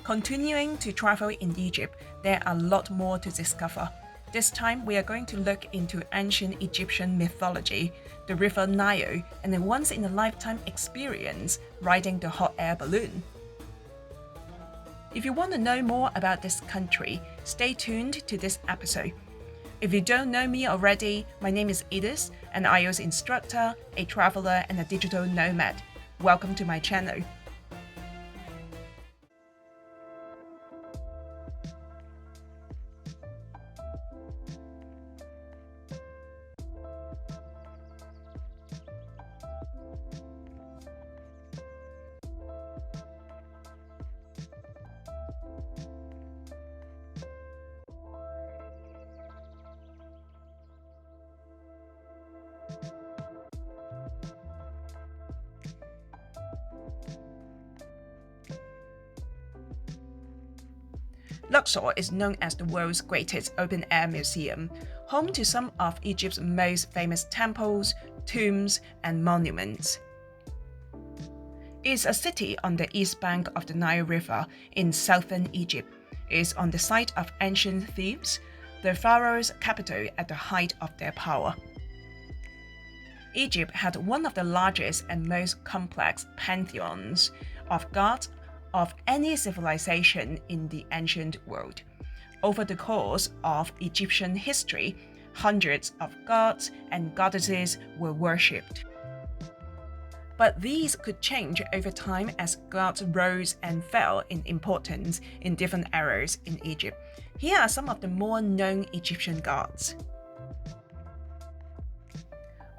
Continuing to travel in Egypt, there are a lot more to discover. This time, we are going to look into ancient Egyptian mythology, the river Nile, and a once-in-a-lifetime experience riding the hot air balloon. If you want to know more about this country, stay tuned to this episode. If you don't know me already, my name is Edith, an IELTS instructor, a traveler, and a digital nomad. Welcome to my channel. Luxor is known as the world's greatest open-air museum, home to some of Egypt's most famous temples, tombs, and monuments. It is a city on the east bank of the Nile River in southern Egypt. It is on the site of ancient Thebes, the pharaoh's capital at the height of their power. Egypt had one of the largest and most complex pantheons of gods of any civilization in the ancient world. Over the course of Egyptian history, hundreds of gods and goddesses were worshipped. But these could change over time as gods rose and fell in importance in different eras in Egypt. Here are some of the more known Egyptian gods.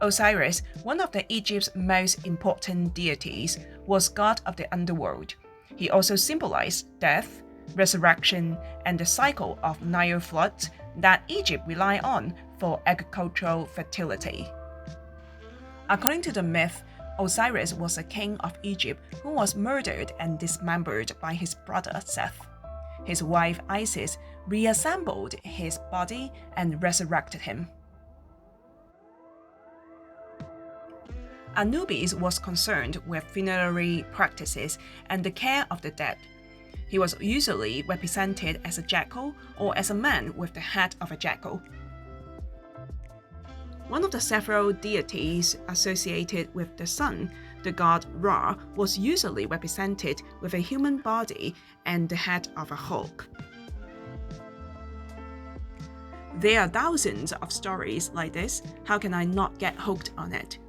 Osiris, one of Egypt's most important deities, was god of the underworld. He also symbolized death, resurrection, and the cycle of Nile floods that Egypt relied on for agricultural fertility. According to the myth, Osiris was a king of Egypt who was murdered and dismembered by his brother Seth. His wife Isis reassembled his body and resurrected him. Anubis was concerned with funerary practices and the care of the dead. He was usually represented as a jackal or as a man with the head of a jackal. One of the several deities associated with the sun, the god Ra, was usually represented with a human body and the head of a hawk. There are thousands of stories like this. How can I not get hooked on it?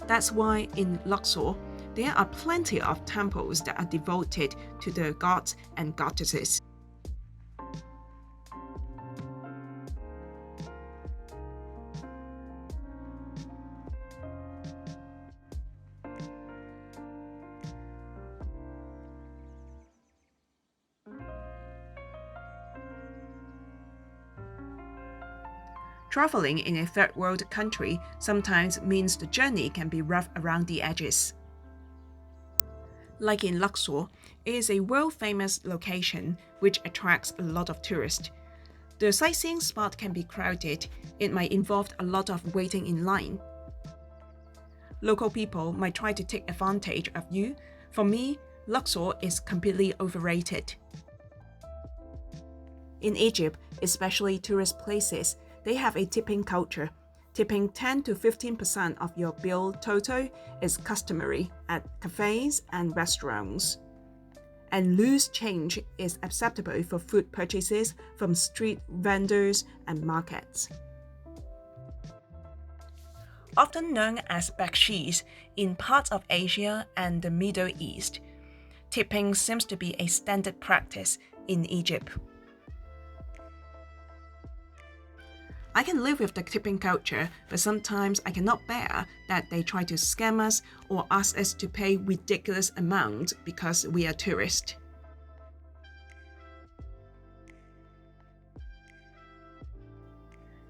That's why in Luxor, there are plenty of temples that are devoted to the gods and goddesses. Traveling in a third world country sometimes means the journey can be rough around the edges. Like in Luxor, it is a world-famous location which attracts a lot of tourists. The sightseeing spot can be crowded. It might involve a lot of waiting in line. Local people might try to take advantage of you. For me, Luxor is completely overrated. In Egypt, especially tourist places, they have a tipping culture. Tipping 10 to 15% of your bill total is customary at cafes and restaurants. And loose change is acceptable for food purchases from street vendors and markets. Often known as bakshish in parts of Asia and the Middle East, tipping seems to be a standard practice in Egypt. I can live with the tipping culture, but sometimes I cannot bear that they try to scam us or ask us to pay ridiculous amounts because we are tourists.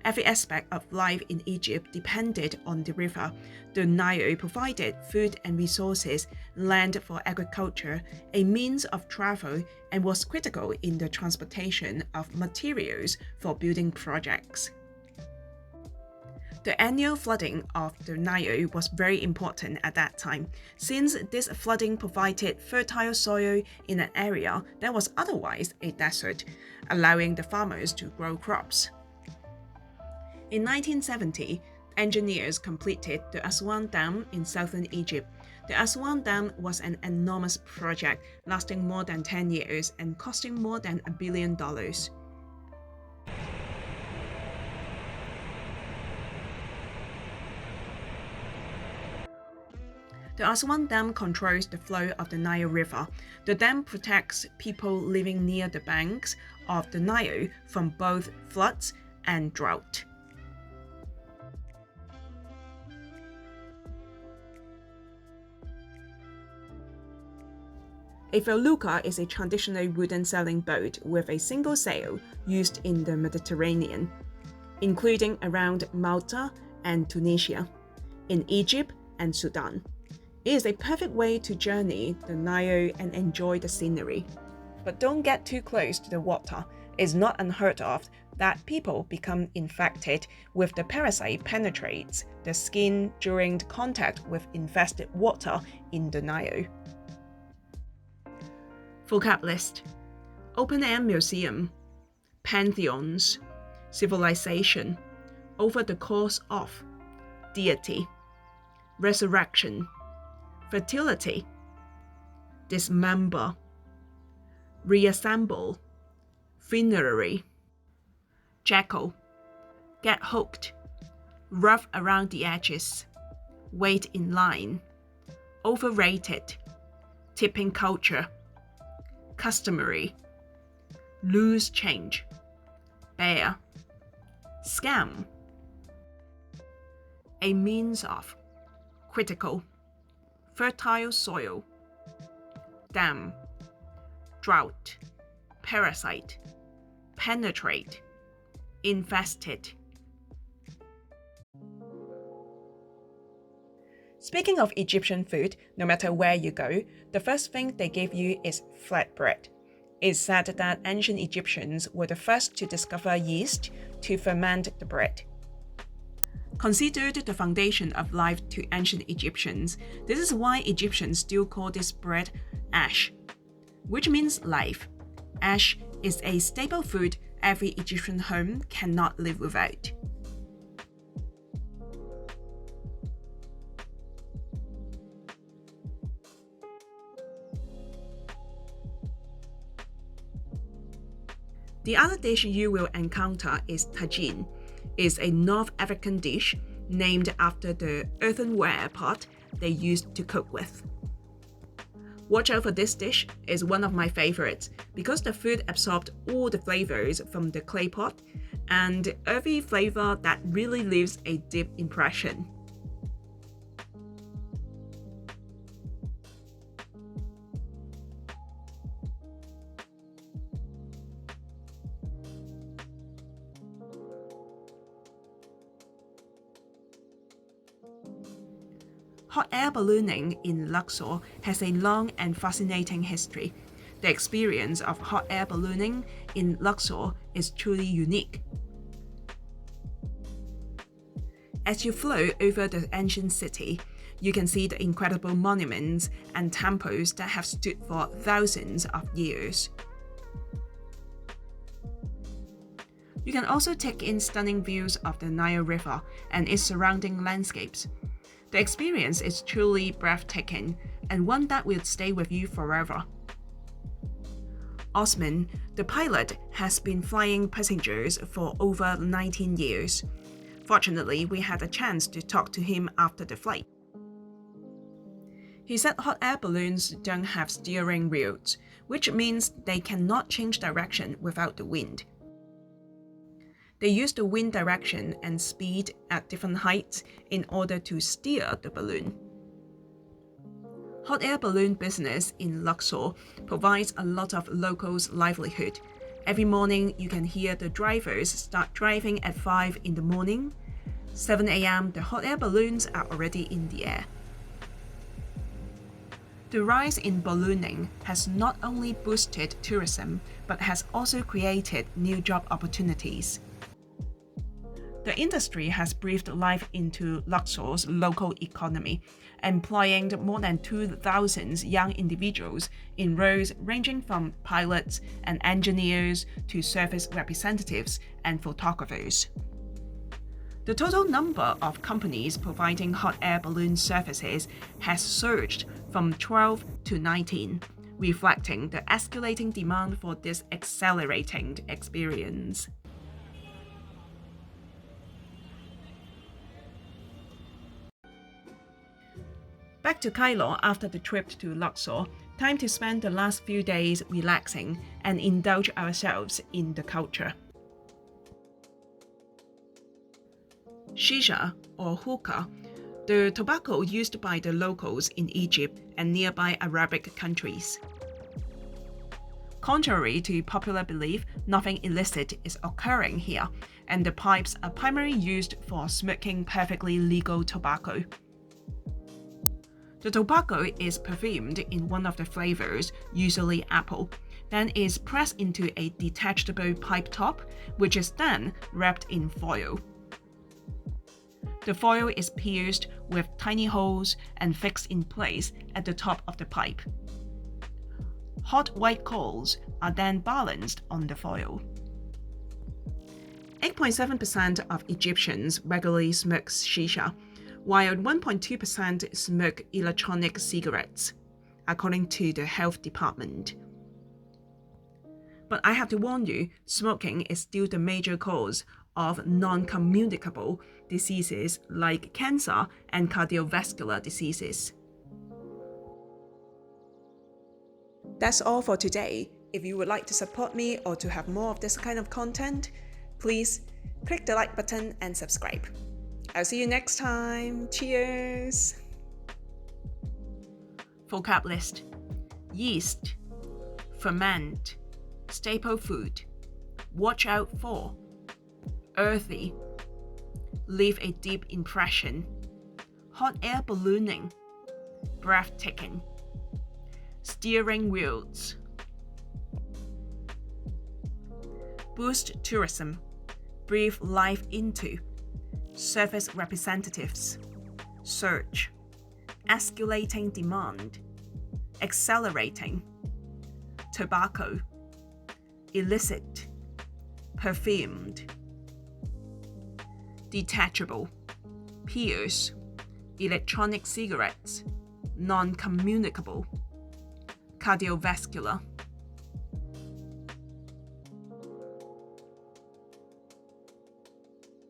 Every aspect of life in Egypt depended on the river. The Nile provided food and resources, land for agriculture, a means of travel, and was critical in the transportation of materials for building projects. The annual flooding of the Nile was very important at that time, since this flooding provided fertile soil in an area that was otherwise a desert, allowing the farmers to grow crops. In 1970, engineers completed the Aswan Dam in southern Egypt. The Aswan Dam was an enormous project lasting more than 10 years and costing more than $1 billion. The Aswan Dam controls the flow of the Nile River. The dam protects people living near the banks of the Nile from both floods and drought. A felucca is a traditional wooden sailing boat with a single sail used in the Mediterranean, including around Malta and Tunisia, in Egypt and Sudan. It is a perfect way to journey the Nile and enjoy the scenery. But don't get too close to the water. It's not unheard of that people become infected with the parasite penetrates the skin during contact with infested water in the Nile. Vocab List: Open-air museum, pantheons, civilization, over the course of, deity, resurrection, fertility, dismember, reassemble, funerary, jackal, get hooked, rough around the edges, wait in line, overrated, tipping culture, customary, loose change, bear, scam, a means of, critical, fertile soil, dam, drought, parasite, penetrate, infested. Speaking of Egyptian food, no matter where you go, the first thing they give you is flatbread. It's said that ancient Egyptians were the first to discover yeast to ferment the bread. Considered the foundation of life to ancient Egyptians, this is why Egyptians still call this bread ash, which means life. Ash is a staple food every Egyptian home cannot live without. The other dish you will encounter is tagine. It's a North African dish named after the earthenware pot they used to cook with. Watch out for this dish. It's one of my favorites because the food absorbed all the flavors from the clay pot and every flavor that really leaves a deep impression. Hot air ballooning in Luxor has a long and fascinating history. The experience of hot air ballooning in Luxor is truly unique. As you flow over the ancient city, you can see the incredible monuments and temples that have stood for thousands of years. You can also take in stunning views of the Nile River and its surrounding landscapes. The experience is truly breathtaking and one that will stay with you forever. Osman, the pilot, has been flying passengers for over 19 years. Fortunately, we had a chance to talk to him after the flight. He said hot air balloons don't have steering wheels, which means they cannot change direction without the wind. They use the wind direction and speed at different heights in order to steer the balloon. Hot air balloon business in Luxor provides a lot of locals' livelihood. Every morning, you can hear the drivers start driving at 5 in the morning. 7 a.m., the hot air balloons are already in the air. The rise in ballooning has not only boosted tourism, but has also created new job opportunities. The industry has breathed life into Luxor's local economy, employing more than 2,000 young individuals in roles ranging from pilots and engineers to service representatives and photographers. The total number of companies providing hot air balloon services has surged from 12 to 19, reflecting the escalating demand for this exhilarating experience. Back to Cairo after the trip to Luxor, time to spend the last few days relaxing and indulge ourselves in the culture. Shisha, or hookah, the tobacco used by the locals in Egypt and nearby Arabic countries. Contrary to popular belief, nothing illicit is occurring here, and the pipes are primarily used for smoking perfectly legal tobacco. The tobacco is perfumed in one of the flavors, usually apple, then is pressed into a detachable pipe top, which is then wrapped in foil. The foil is pierced with tiny holes and fixed in place at the top of the pipe. Hot white coals are then balanced on the foil. 8.7% of Egyptians regularly smoke shisha, while 1.2% smoke electronic cigarettes, according to the health department. But I have to warn you, smoking is still the major cause of non-communicable diseases like cancer and cardiovascular diseases. That's all for today. If you would like to support me or to have more of this kind of content, please click the like button and subscribe. I'll see you next time. Cheers! Vocab List: yeast, ferment, staple food, watch out for, earthy, leave a deep impression, hot air ballooning, breathtaking, steering wheels, boost tourism, breathe life into, service representatives, surge, escalating demand, accelerating, tobacco, illicit, perfumed, detachable, pierce, electronic cigarettes, non-communicable, cardiovascular.